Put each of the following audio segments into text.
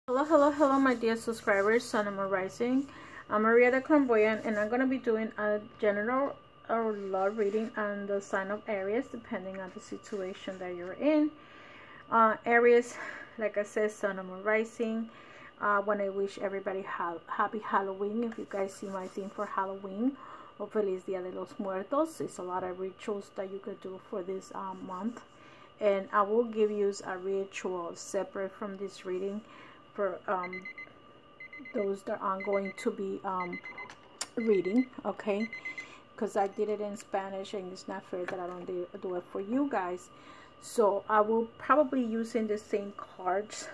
Hello, my dear subscribers, Sun and Moon Rising. I'm Maria the Clairvoyant, and I'm going to be doing a general or love reading on the sign of Aries, depending on the situation that you're in. Aries, like I said, Sun and Moon Rising. I want to wish everybody happy Halloween. If you guys see my theme for Halloween, or Feliz Dia de los Muertos. It's a lot of rituals that you could do for this month. And I will give you a ritual separate from this reading for those that are going to be reading, okay? Because I did it in Spanish and it's not fair that I don't do it for you guys. So I will probably using the same cards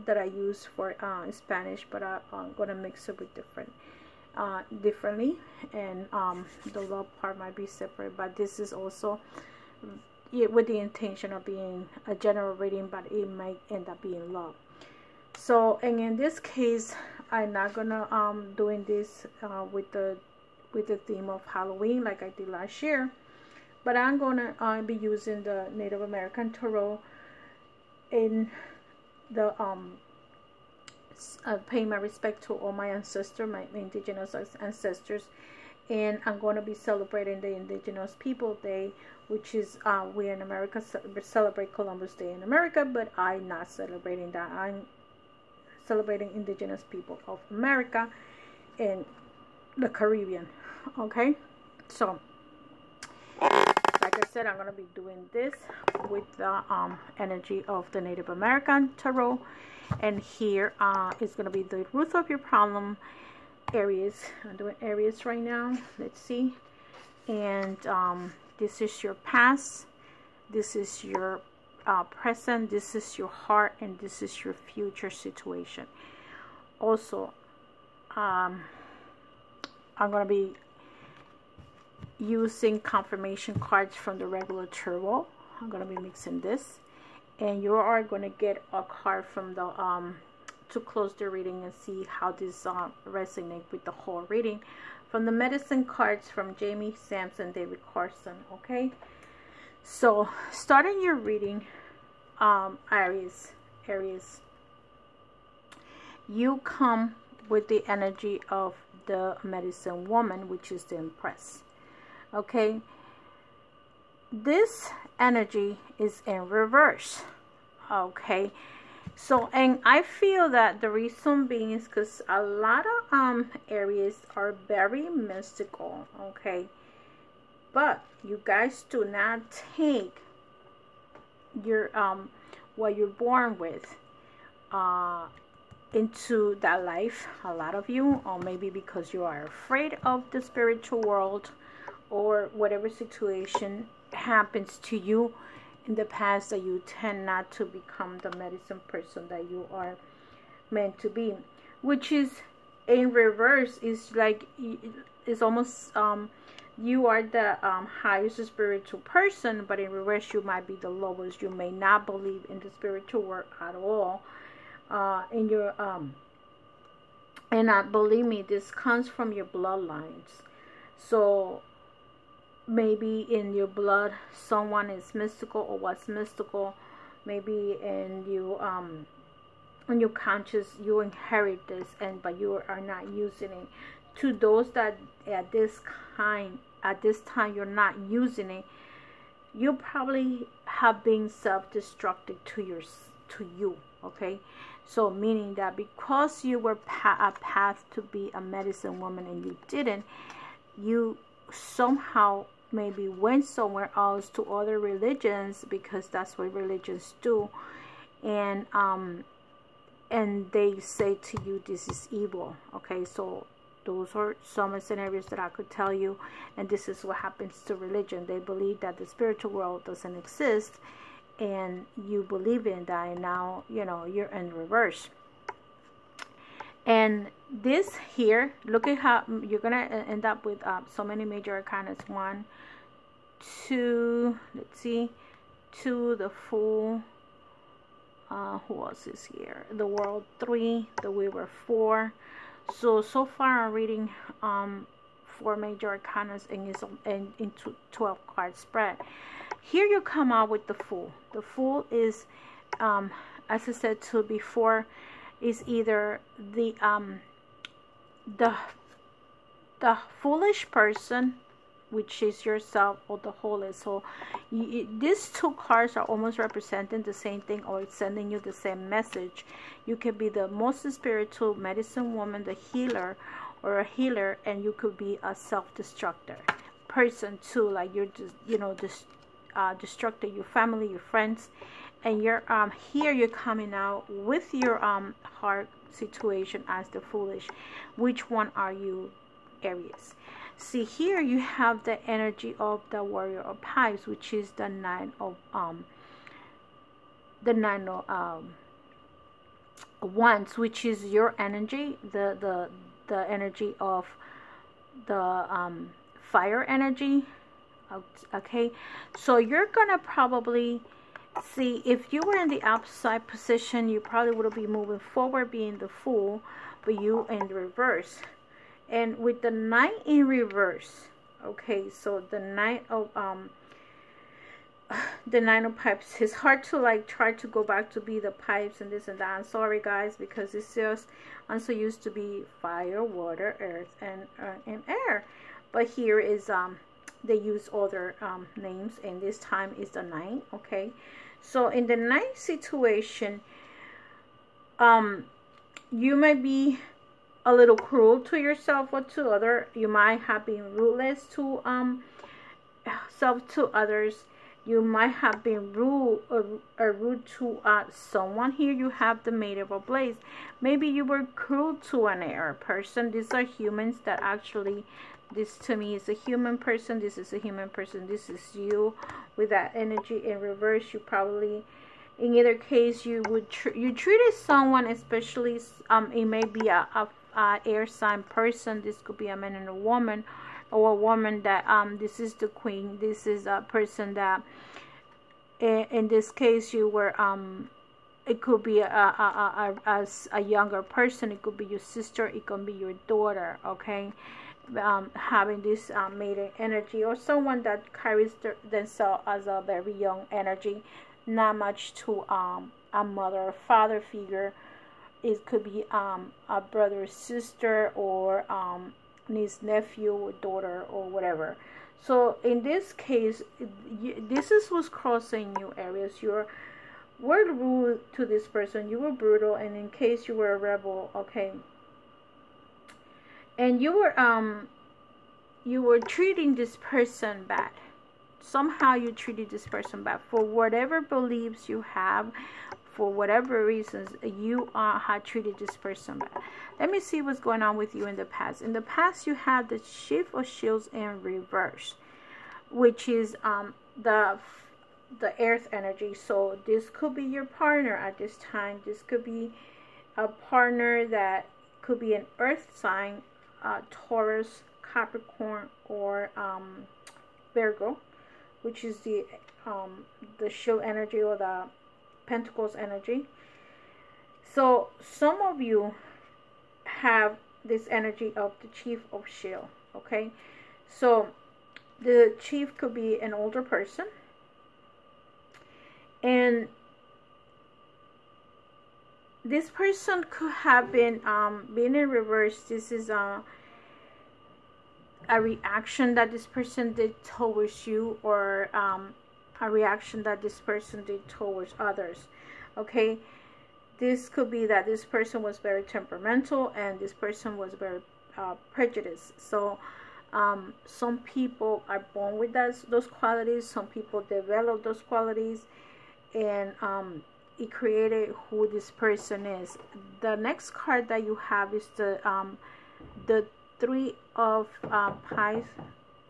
that I use for Spanish, but I'm gonna mix it with differently, and the love part might be separate, but this is also with the intention of being a general reading, but it might end up being love. So, and in this case, I'm not gonna doing this with the theme of Halloween like I did last year, but I'm gonna be using the Native American Tarot in the paying my respect to all my ancestors, my indigenous ancestors, and I'm going to be celebrating the Indigenous People Day, which is we in America celebrate Columbus Day in America, but I'm not celebrating that. I'm celebrating Indigenous people of America and the Caribbean. Okay, so like I said, I'm going to be doing this with the energy of the Native American Tarot, and here is going to be the root of your problem, Aries. I'm doing Aries right now. Let's see. And this is your past, this is your present, this is your heart, and this is your future situation. Also, I'm going to be using confirmation cards from the regular tarot. I'm going to be mixing this, and you are going to get a card from the to close the reading and see how this resonates with the whole reading, from the medicine cards from Jamie Sampson, David Carson. Okay, so starting your reading, Aries, you come with the energy of the medicine woman, which is the Empress. Okay, this energy is in reverse. Okay, so, and I feel that the reason being is because a lot of Aries are very mystical. Okay, but you guys do not take your what you're born with into that life. A lot of you, or maybe because you are afraid of the spiritual world, or whatever situation happens to you in the past, that you tend not to become the medicine person that you are meant to be, which is in reverse. Is like, it's almost you are the highest spiritual person, but in reverse you might be the lowest. You may not believe in the spiritual world at all in your and believe me, this comes from your bloodlines. So maybe in your blood someone is mystical or was mystical. Maybe in you on your conscious you inherit this, and but you are not using it. To those that at this time you're not using it, you probably have been self-destructive to you. Okay, so meaning that because you were a path to be a medicine woman and you didn't, you somehow maybe went somewhere else to other religions, because that's what religions do, and they say to you this is evil. Okay, so those are some scenarios that I could tell you, and this is what happens to religion. They believe that the spiritual world doesn't exist, and you believe in that, and now you know you're in reverse. And this here, look at how you're gonna end up with so many major arcanas. 1, 2, let's see, 2, the Fool, who else is here, the World, 3, the Weaver, 4. So far I'm reading 4 major arcanas and into 12 card spread. Here you come out with the Fool. The Fool is as I said to before, is either the foolish person, which is yourself, or the holiest. So these two cards are almost representing the same thing, or it's sending you the same message. You could be the most spiritual medicine woman, the healer, or a healer, and you could be a self-destructor person too, like you're just, you know, destructing your family, your friends, and you're here you're coming out with your heart situation as the foolish. Which one are you, Aries? See, here you have the energy of the warrior of pipes, which is the nine of wands, which is your energy, the energy of the fire energy. Okay, so you're gonna probably see, if you were in the outside position, you probably would be moving forward, being the Fool, but you in the reverse. And with the Knight in reverse, okay, so the Knight of Pipes, it's hard to like try to go back to be the pipes and this and that. I'm sorry guys, because it's just, I'm so used to be fire, water, earth, and air. But here is they use other names, and this time is the Knight. Okay, so in the Knight situation, you might be a little cruel to yourself or to other. You might have been ruthless to to others. You might have been rude to someone. Here you have the Maid of Blades. Maybe you were cruel to an air person. These are humans that actually, this to me is a human person. This is a human person. This is you with that energy in reverse. You probably, in either case, you treated someone, especially it may be a air sign person. This could be a man and a woman, or a woman that this is the queen. This is a person that in this case you were it could be as a younger person. It could be your sister, it could be your daughter. Okay, having this maiden energy, or someone that carries themselves as a very young energy, not much to a mother or father figure. It could be a brother or sister, or niece, nephew, or daughter, or whatever. So in this case, this is what's crossing you, Aries. You were rude to this person. You were brutal, and in case you were a rebel, okay, and you were treating this person bad. Somehow you treated this person bad for whatever beliefs you have. For whatever reasons, you had treated this person bad. Let me see what's going on with you in the past. In the past, you have the Chief of Shields in reverse, which is the earth energy. So this could be your partner at this time. This could be a partner that could be an earth sign, Taurus, Capricorn, or Virgo, which is the shield energy, or the Pentacles energy. So some of you have this energy of the Chief of Shield. Okay, so the chief could be an older person, and this person could have been in reverse. This is a reaction that this person did towards you, or a reaction that this person did towards others. Okay, this could be that this person was very temperamental, and this person was very prejudiced. So some people are born with those qualities. Some people develop those qualities, and it created who this person is. The next card that you have is the Three of Pipes,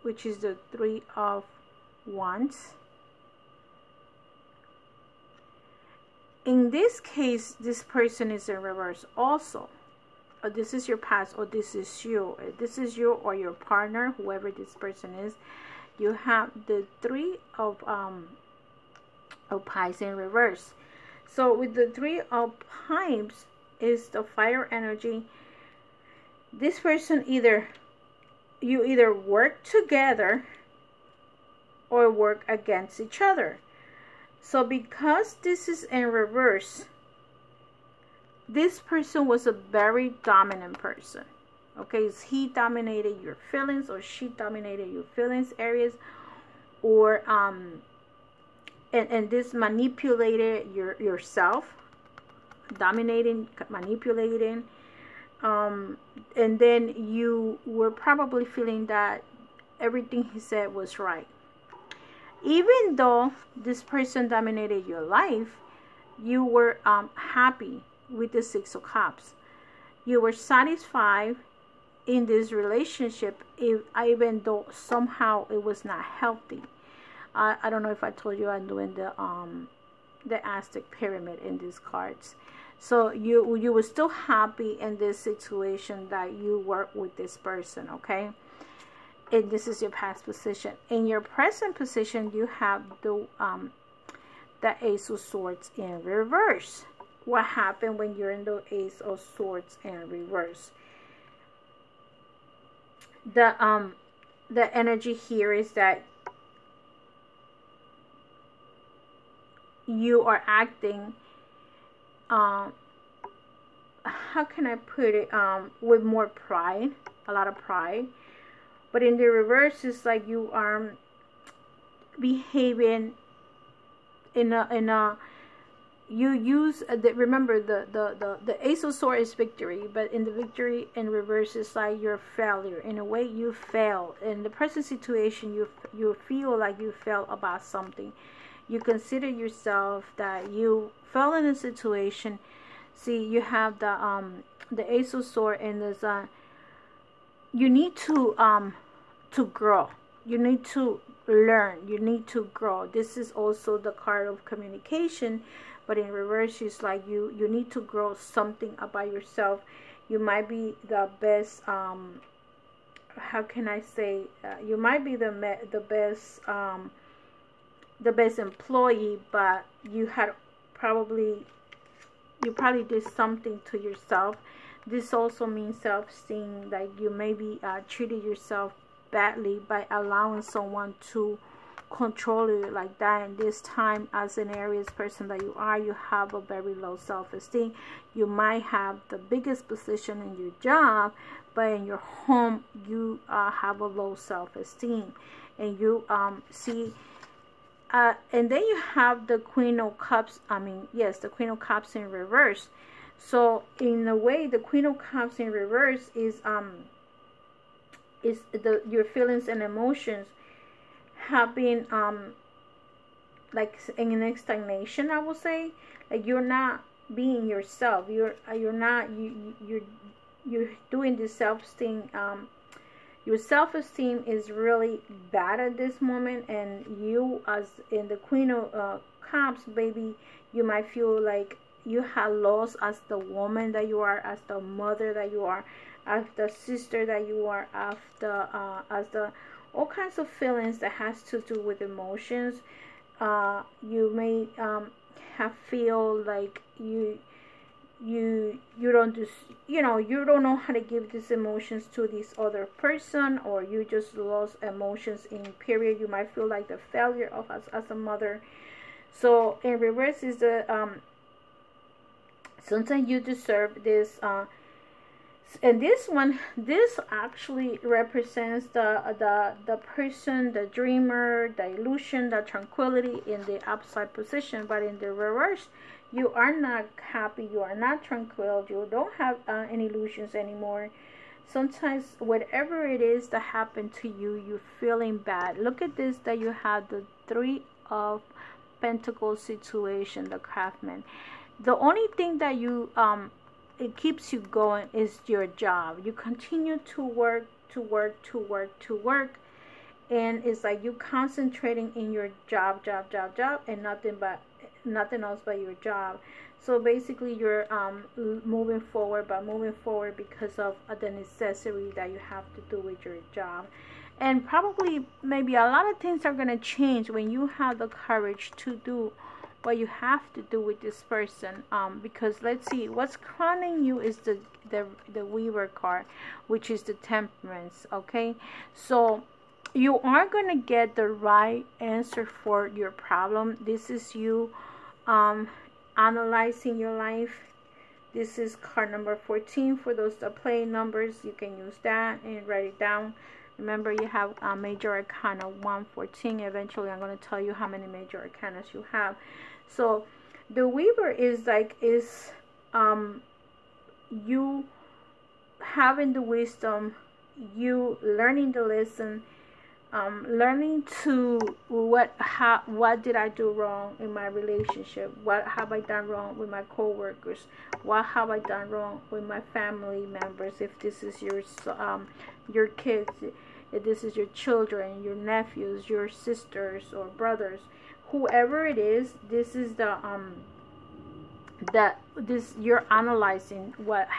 which is the Three of Wands. In this case, this person is in reverse also. Or this is your past, or this is you. This is you or your partner, whoever this person is. You have the Three of Pipes in reverse. So with the Three of Pipes is the fire energy. This person, you either work together or work against each other. So because this is in reverse, this person was a very dominant person. Okay, he dominated your feelings, or she dominated your feelings, Aries, or and this manipulated yourself, dominating, manipulating, and then you were probably feeling that everything he said was right. Even though this person dominated your life, you were happy with the Six of Cups. You were satisfied in this relationship, even though somehow it was not healthy. I don't know if I told you I'm doing the Aztec pyramid in these cards. So you were still happy in this situation that you were with this person, okay? And this is your past position. In your present position, you have the Ace of Swords in reverse. What happened when you're in the Ace of Swords in reverse? The energy here is that you are acting, how can I put it, with more pride, a lot of pride. But in the reverse, it's like you are behaving in a you use remember the Ace of Swords is victory, but in the victory in reverse is like your failure. In a way, you fail. In the present situation, you feel like you fail about something. You consider yourself that you fell in a situation. See, you have the Ace of Swords, and there's you need to grow. You need to learn. You need to grow. This is also the card of communication, but in reverse, it's like you need to grow something about yourself. You might be the best. How can I say? You might be the best employee, but you probably did something to yourself. This also means self-esteem. Like you maybe treated yourself badly by allowing someone to control you like that. And this time, as an Aries person that you have a very low self-esteem. You might have the biggest position in your job, but in your home you have a low self-esteem. And you see, and then you have the Queen of Cups. The Queen of Cups in reverse. So in a way, the Queen of Cups in reverse is your feelings and emotions have been like in an stagnation, I would say. Like you're not being yourself. You're doing this self-esteem. Your self-esteem is really bad at this moment, and you, as in the Queen of Cups, baby, you might feel like you have lost as the woman that you are, as the mother that you are, as the sister that you are, as the all kinds of feelings that has to do with emotions. You may feel like you don't just, you don't know how to give these emotions to this other person, or you just lost emotions in period. You might feel like the failure of us as a mother. So in reverse is the sometimes you deserve this, and this actually represents the person, the dreamer, the illusion, the tranquility in the upside position. But in the reverse, you are not happy, you are not tranquil, you don't have any illusions anymore. Sometimes whatever it is that happened to you, you're feeling bad. Look at this, that you have the Three of Pentacles situation, the Craftsman. The only thing that you it keeps you going is your job. You continue to work, and it's like you concentrating in your job, and nothing else but your job. So basically you're moving forward because of the necessity that you have to do with your job. And probably maybe a lot of things are going to change when you have the courage to do what you have to do with this person, because let's see, what's crowning you is the Weaver card, which is the Temperance. Okay, so you are going to get the right answer for your problem. This is you analyzing your life. This is card number 14. For those that play numbers, you can use that and write it down. Remember, you have a major arcana 114. Eventually, I'm going to tell you how many major arcanas you have. So, the Weaver is like, you having the wisdom, you learning the lesson, learning to what did I do wrong in my relationship? What have I done wrong with my co-workers? What have I done wrong with my family members? If this is your kids, if this is your children, your nephews, your sisters or brothers, whoever it is, this is the you're analyzing what's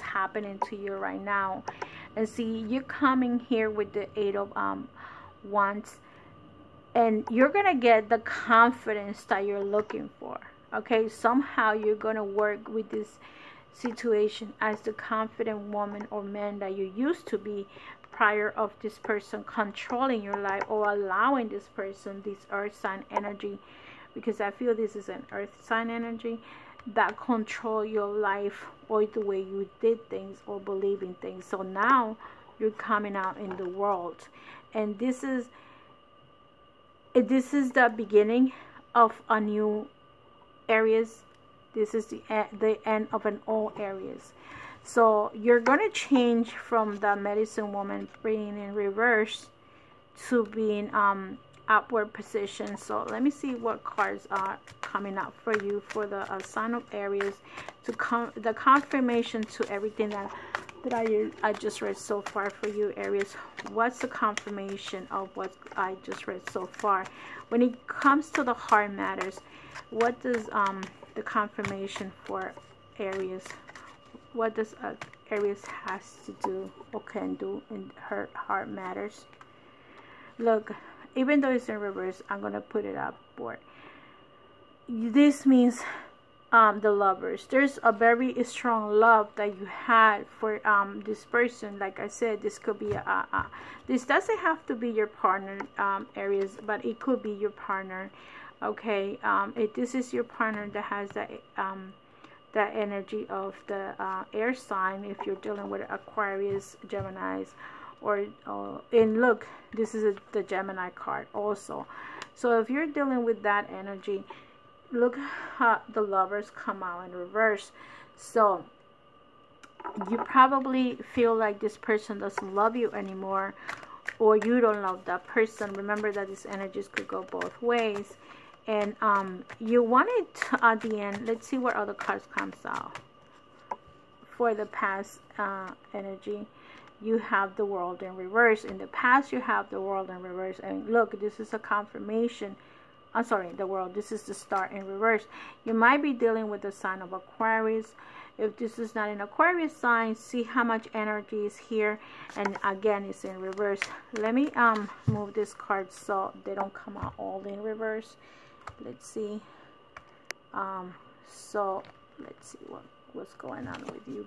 happening to you right now. And see, you're coming here with the 8 of Wands, and you're gonna get the confidence that you're looking for. Okay, somehow you're gonna work with this situation as the confident woman or man that you used to be prior of this person controlling your life, or allowing this person, this earth sign energy, because I feel this is an earth sign energy that control your life or the way you did things or believe in things. So now you're coming out in the world, and this is the beginning of a new Aries. This is the end of an old Aries. So you're going to change from the medicine woman being in reverse to being upward position. So let me see what cards are coming up for you for the sign of Aries, to the confirmation to everything that I just read so far for you, Aries. What's the confirmation of what I just read so far? When it comes to the heart matters, what does the confirmation for Aries, what does Aries has to do or can do in her heart matters? Look, even though it's in reverse, I'm going to put it up board. This means the lovers. There's a very strong love that you had for this person. Like I said, this could be this doesn't have to be your partner, Aries, but it could be your partner. Okay, if this is your partner that has that energy of the air sign, if you're dealing with Aquarius, Geminis, and look, this is the Gemini card also. So if you're dealing with that energy, look how the lovers come out in reverse. So you probably feel like this person doesn't love you anymore, or you don't love that person. Remember that these energies could go both ways. And you want it at the end. Let's see what other cards comes out for the past energy. You have the World in reverse. In the past, you have the World in reverse. And look, this is a confirmation. I'm sorry, the World. This is the Star in reverse. You might be dealing with the sign of Aquarius. If this is not an Aquarius sign, see how much energy is here. And again, it's in reverse. Let me move this card so they don't come out all in reverse. Let's see. So let's see what's going on with you.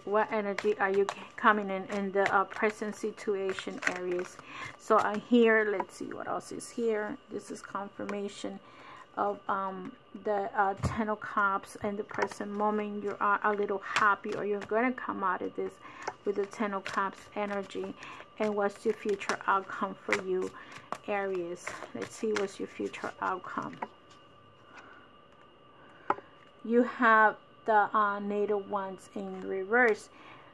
What energy are you coming in the present situation, Aries? So here, let's see what else is here. This is confirmation of the 10 of Cups. In the present moment, you are a little happy, or you're going to come out of this with the 10 of Cups energy. And what's your future outcome for you, Aries? Let's see what's your future outcome. You have the native ones in reverse,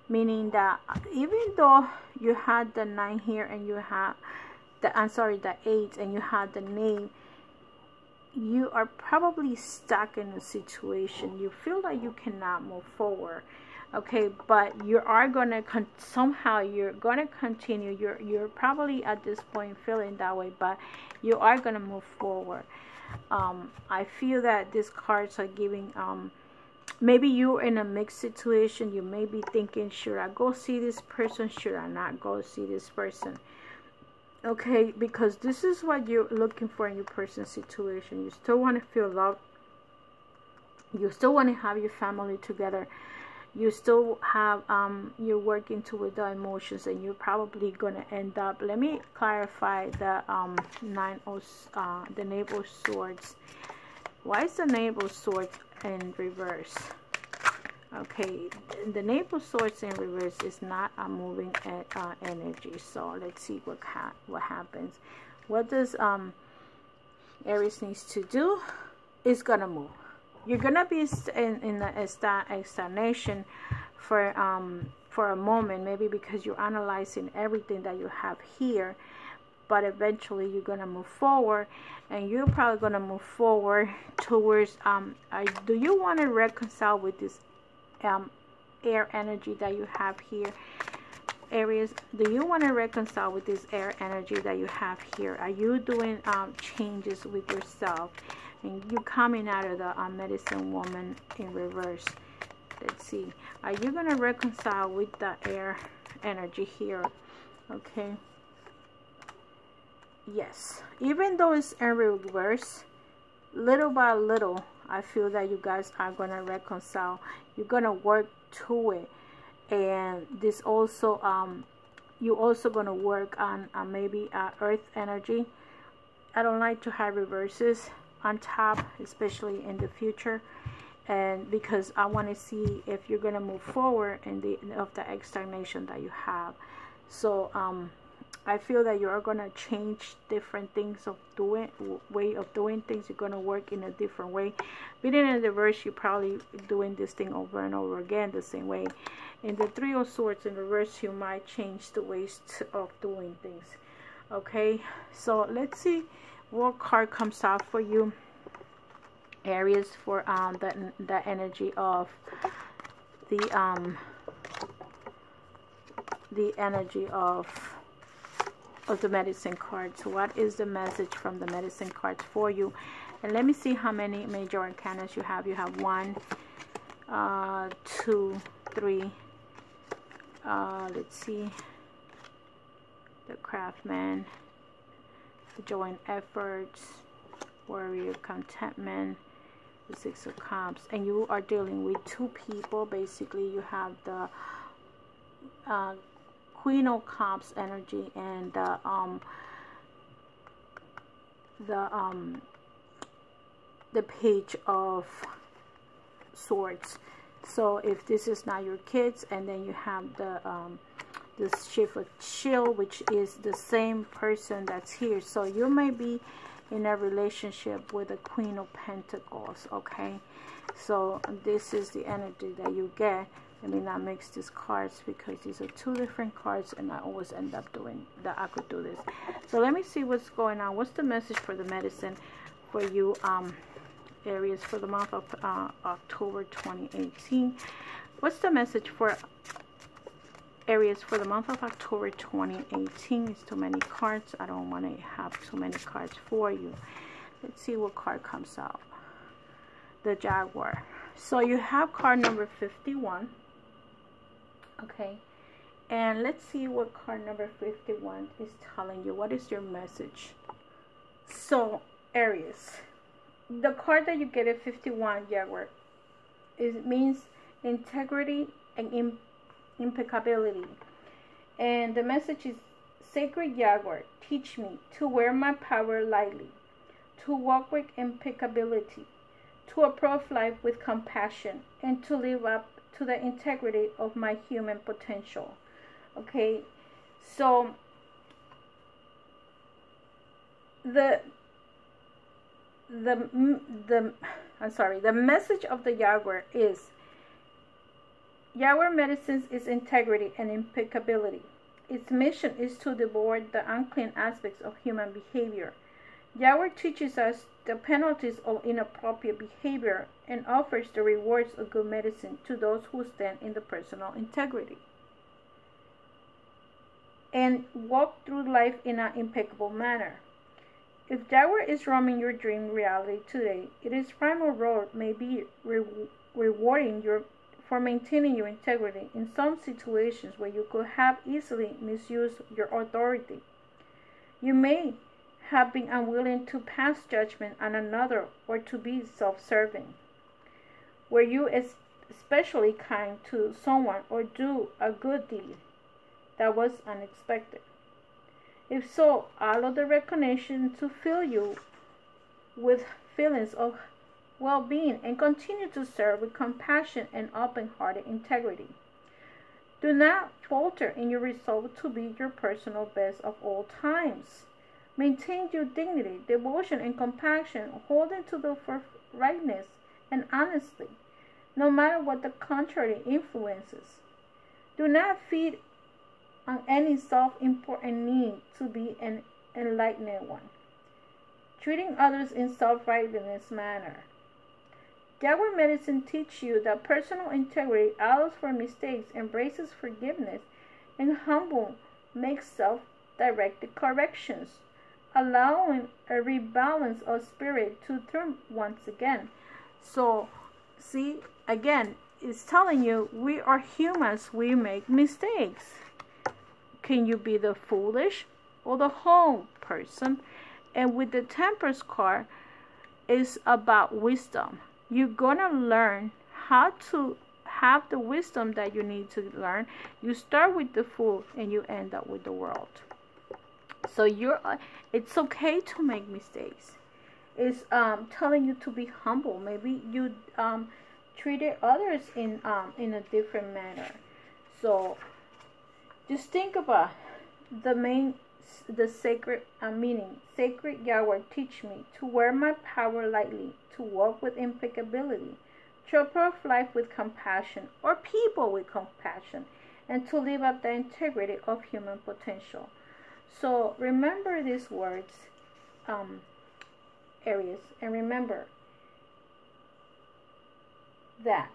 meaning that even though you had the 9 here and you have the 8 and you had the name, you are probably stuck in a situation. You feel like you cannot move forward. Okay, but you are gonna somehow you're gonna continue. You're probably at this point feeling that way, but you are gonna move forward. I feel that these cards are giving maybe you're in a mixed situation. You may be thinking, should I go see this person? Should I not go see this person? Okay, because this is what you're looking for in your person's situation. You still want to feel loved. You still want to have your family together. you still have you're working toward the emotions, and you're probably gonna end up, let me clarify the the Knave of Swords. Why is the Knave of Swords in reverse? Okay, the Knave of Swords in reverse is not a moving energy. So let's see what happens. What does Aries needs to do? Is gonna move. You're gonna be in the stagnation for a moment, maybe because you're analyzing everything that you have here, but eventually you're gonna move forward, and you're probably gonna move forward towards do you want to reconcile with this air energy that you have here, Aries? Do you want to reconcile with this air energy that you have here? Are you doing changes with yourself? And you coming out of the medicine woman in reverse. Let's see. Are you going to reconcile with the air energy here? Okay. Yes. Even though it's in reverse, little by little, I feel that you guys are going to reconcile. You're going to work to it. And this also, you're also going to work on maybe earth energy. I don't like to have reverses on top, especially in the future, and because I want to see if you're going to move forward in the stagnation that you have. So I feel that you are going to change different things of way of doing things. You're going to work in a different way. Being in the reverse, you're probably doing this thing over and over again the same way. In the Three of Swords in reverse, you might change the ways of doing things. Okay, so let's see what card comes out for you, Aries, for the energy of the energy of the medicine cards. So what is the message from the medicine cards for you? And let me see how many major arcanas you have. You have 1, 2, 3. Let's see. The Craftsman, the joint efforts, warrior, contentment, the Six of Cups, and you are dealing with two people. Basically, you have the Queen of Cups energy and the Page of Swords. So if this is not your kids, and then you have the this Shift of Shield, which is the same person that's here. So you may be in a relationship with the Queen of Pentacles. Okay, so this is the energy that you get. Let me not mix these cards because these are two different cards, and I always end up doing that. I could do this. So let me see what's going on. What's the message for the medicine for you, Aries, for the month of October 2018? What's the message for Aries for the month of October 2018? It's too many cards. I don't want to have too many cards for you. Let's see what card comes out. The Jaguar. So you have card number 51. Okay. And let's see what card number 51 is telling you. What is your message? So, Aries, the card that you get at 51, Jaguar, it means integrity and impeccability. And the message is, Sacred Jaguar, teach me to wear my power lightly, to walk with impeccability, to approach life with compassion, and to live up to the integrity of my human potential. Okay, so the message of the Jaguar is, Jaguar Medicines is integrity and impeccability. Its mission is to devour the unclean aspects of human behavior. Jaguar teaches us the penalties of inappropriate behavior and offers the rewards of good medicine to those who stand in the personal integrity and walk through life in an impeccable manner. If Jaguar is roaming your dream reality today, its primal role may be rewarding for maintaining your integrity in some situations where you could have easily misused your authority. You may have been unwilling to pass judgment on another or to be self-serving. Where you especially kind to someone or do a good deed that was unexpected? If so, allow the recognition to fill you with feelings of well-being and continue to serve with compassion and open-hearted integrity. Do not falter in your resolve to be your personal best of all times. Maintain your dignity, devotion, and compassion, holding to the forthrightness and honesty, no matter what the contrary influences. Do not feed on any self-important need to be an enlightened one, treating others in self-righteous manner. Jaguar medicine teaches you that personal integrity allows for mistakes, embraces forgiveness, and humble makes self-directed corrections, allowing a rebalance of spirit to turn once again. So, see, again, it's telling you we are humans, we make mistakes. Can you be the foolish or the whole person? And with the Temperance card, it's about wisdom. You're going to learn how to have the wisdom that you need to learn. You start with the fool and you end up with the world. So it's okay to make mistakes. It's telling you to be humble. Maybe you treated others in a different manner. So just think about the sacred meaning. Sacred Jaguar, teach me to wear my power lightly, to walk with impeccability, to approach life with compassion, or people with compassion, and to live up the integrity of human potential. So remember these words, Aries, and remember that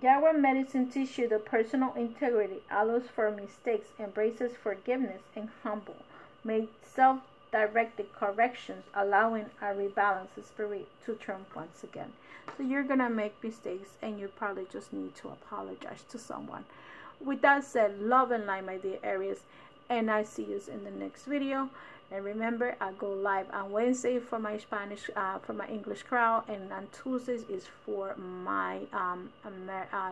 Jaguar medicine teaches you the personal integrity, allows for mistakes, embraces forgiveness, and humble, makes self-directed corrections, allowing a rebalanced spirit to triumph once again. So you're gonna make mistakes, and you probably just need to apologize to someone. With that said, love and light, my dear Aries, and I see you in the next video. And remember, I go live on Wednesday for my English crowd, and on Tuesdays is for my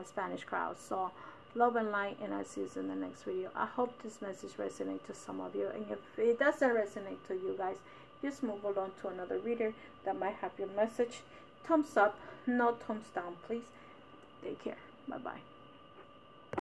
Spanish crowd. So love and light, and I see you in the next video. I hope this message resonates to some of you, and if it doesn't resonate to you guys, just move along to another reader that might have your message. Thumbs up, no thumbs down, please. Take care. Bye bye.